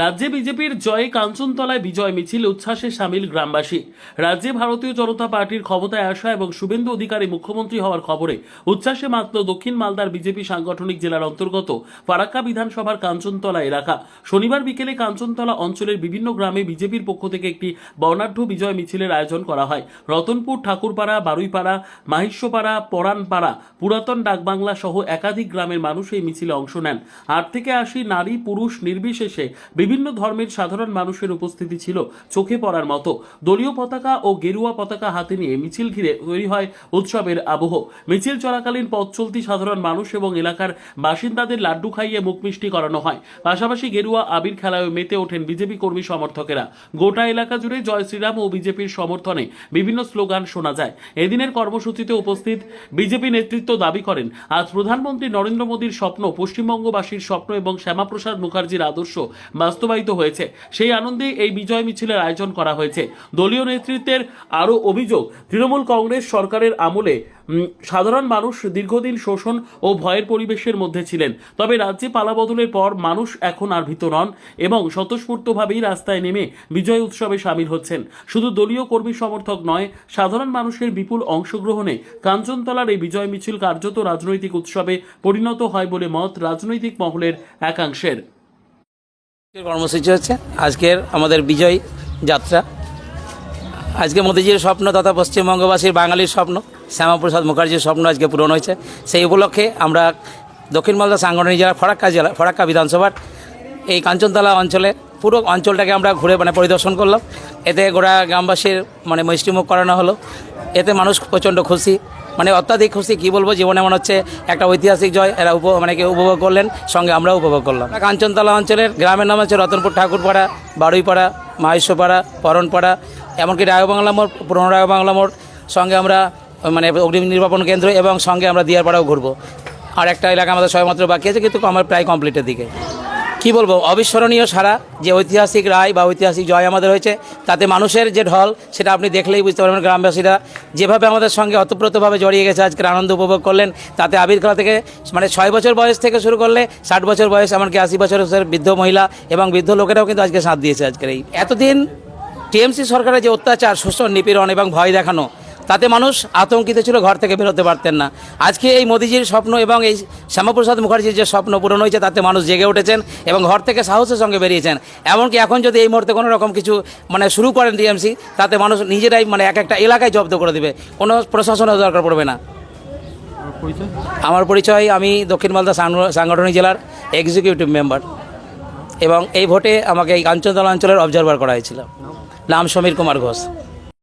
রাজ্যে বিজেপির জয়ে কাঞ্চনতলায় বিজয় মিছিল উচ্ছ্বাসে সামিল গ্রামবাসী। রাজ্যে ভারতীয় জনতা পার্টির ক্ষমতায় আসা এবং শুভেন্দু অধিকারী মুখ্যমন্ত্রী হওয়ার খবরে উচ্ছ্বাসে মাতল দক্ষিণ মালদার বিজেপি সাংগঠনিক জেলার অন্তর্গত ফারাক্কা বিধানসভার কাঞ্চনতলা এলাকা। শনিবার বিকেলে কাঞ্চনতলা অঞ্চলের বিভিন্ন গ্রামে বিজেপির পক্ষ থেকে একটি বর্ণাঢ্য বিজয় মিছিলের আয়োজন করা হয়। রতনপুর, ঠাকুরপাড়া, বারুইপাড়া, মাহিষ্যপাড়া, পরানপাড়া, পুরাতন ডাকবাংলা সহ একাধিক গ্রামের মানুষ এই মিছিলে অংশ নেন। ৮ থেকে ৮০ নারী পুরুষ নির্বিশেষে বিভিন্ন ধর্মের সাধারণ মানুষের উপস্থিতি ছিল চোখে পড়ার মতো। দলীয় পতাকা ও গেরুয়া পতাকা হাতে নিয়ে মিছিল ঘিরে তৈরি হয় উৎসবের আবহ। মিছিল চলাকালীন পথ চলতি সাধারণ মানুষ এবং এলাকার বাসিন্দাদের লাড্ডু খাইয়ে মুখ মিষ্টি করানো হয়। পাশাপাশি গেরুয়া আবির খেলায় মেতে ওঠেন বিজেপি কর্মী সমর্থকেরা। গোটা এলাকা জুড়ে জয় শ্রীরাম ও বিজেপির সমর্থনে বিভিন্ন স্লোগান শোনা যায়। এদিনের কর্মসূচিতে উপস্থিত বিজেপি নেতৃত্ব দাবি করেন, আজ প্রধানমন্ত্রী নরেন্দ্র মোদীর স্বপ্ন, পশ্চিমবঙ্গবাসীর স্বপ্ন এবং শ্যামাপ্রসাদ মুখার্জির আদর্শ বাস্তবায়িত হয়েছে। সেই আনন্দে এই বিজয় মিছিলের আয়োজন করা হয়েছে। দলীয় নেতৃত্বের আরও অভিযোগ, তৃণমূল কংগ্রেস সরকারের আমলে সাধারণ মানুষ দীর্ঘদিন শোষণ ও ভয়ের পরিবেশের মধ্যে ছিলেন। তবে রাজ্যে পালাবদলের পর মানুষ এখন আর ভীত নন এবং স্বতঃস্ফূর্তভাবেই রাস্তায় নেমে বিজয় উৎসবে সামিল হচ্ছেন। শুধু দলীয় কর্মী সমর্থক নয়, সাধারণ মানুষের বিপুল অংশগ্রহণে কাঞ্চনতলার এই বিজয় মিছিল কার্যত রাজনৈতিক উৎসবে পরিণত হয় বলে মত রাজনৈতিক মহলের একাংশের। কর্মসূচি হচ্ছে আজকের আমাদের বিজয় যাত্রা। আজকে মোদিজির স্বপ্ন তথা পশ্চিমবঙ্গবাসীর বাঙালির স্বপ্ন, শ্যামাপ্রসাদ মুখার্জির স্বপ্ন আজকে পূরণ হয়েছে। সেই উপলক্ষে আমরা দক্ষিণ মালদা সাংগঠনিক জেলা ফারাক্কা বিধানসভার এই কাঞ্চনতলা অঞ্চলে পুরো অঞ্চলটাকে আমরা ঘুরে পরিদর্শন করলাম। এতে গোটা গ্রামবাসীর মিষ্টিমুখ করানো হলো। এতে মানুষ প্রচণ্ড খুশি, অত্যাধিক খুশি, কি বলবো, জীবনে মনে হচ্ছে একটা ঐতিহাসিক জয় এরা কেউ উপভোগ করলেন, সঙ্গে আমরাও উপভোগ করলাম। কাঞ্চনতলা অঞ্চলের গ্রামের নাম হচ্ছে রতনপুর, ঠাকুরপাড়া, বারুইপাড়া, মাহেশ্বপাড়া, পরনপাড়া, এমনকি রায়বাংলা মোড়, পুরনো রায়বাংলা মোড়, সঙ্গে আমরা অগ্নি নির্বাপন কেন্দ্র এবং সঙ্গে আমরা দিয়ারপাড়াও ঘুরবো। আর একটা এলাকা আমাদের সবেমাত্র বাকি আছে, কিন্তু আমার প্রায় কমপ্লিটের দিকে। কি বলবো, অবিস্মরণীয় সারা, যে ঐতিহাসিক রায় বা ঐতিহাসিক জয় আমাদের হয়েছে, তাতে মানুষের যে ঢল সেটা আপনি দেখলেই বুঝতে পারবেন। গ্রামবাসীরা যেভাবে আমাদের সঙ্গে অতপ্রতভাবে জড়িয়ে গেছে, আজকের আনন্দ উপভোগ করলেন। তাতে আবির খেলা থেকে 6 বছর বয়স থেকে শুরু করলে 60 বছর বয়স, এমনকি 80 বছরের বৃদ্ধ মহিলা এবং বৃদ্ধ লোকেরাও কিন্তু আজকে সাথ দিয়েছে। আজকের এই এতদিন টিএমসি সরকারের যে অত্যাচার, শোষণ, নিপীড়ন এবং ভয় দেখানো, তাতে মানুষ আতঙ্কিত ছিল, ঘর থেকে বেরোতে পারতেন না। আজকে এই মোদিজির স্বপ্ন এবং এই শ্যামাপ্রসাদ মুখার্জির যে স্বপ্ন পূরণ হয়েছে, তাতে মানুষ জেগে উঠেছেন এবং ঘর থেকে সাহসের সঙ্গে বেরিয়েছেন। এমনকি এখন যদি এই মুহূর্তে কোনো রকম কিছু শুরু করেন টিএমসি, তাতে মানুষ নিজেরাই এক একটা এলাকায় জব্দ করে দেবে, কোনো প্রশাসনের দরকার পড়বে না। আমার পরিচয়, আমি দক্ষিণ মালদা সাংগঠনিক জেলার এক্সিকিউটিভ মেম্বার এবং এই ভোটে আমাকে এই কাঞ্চনতলা অঞ্চলের অবজারভার করা হয়েছিল। নাম সমীর কুমার ঘোষ।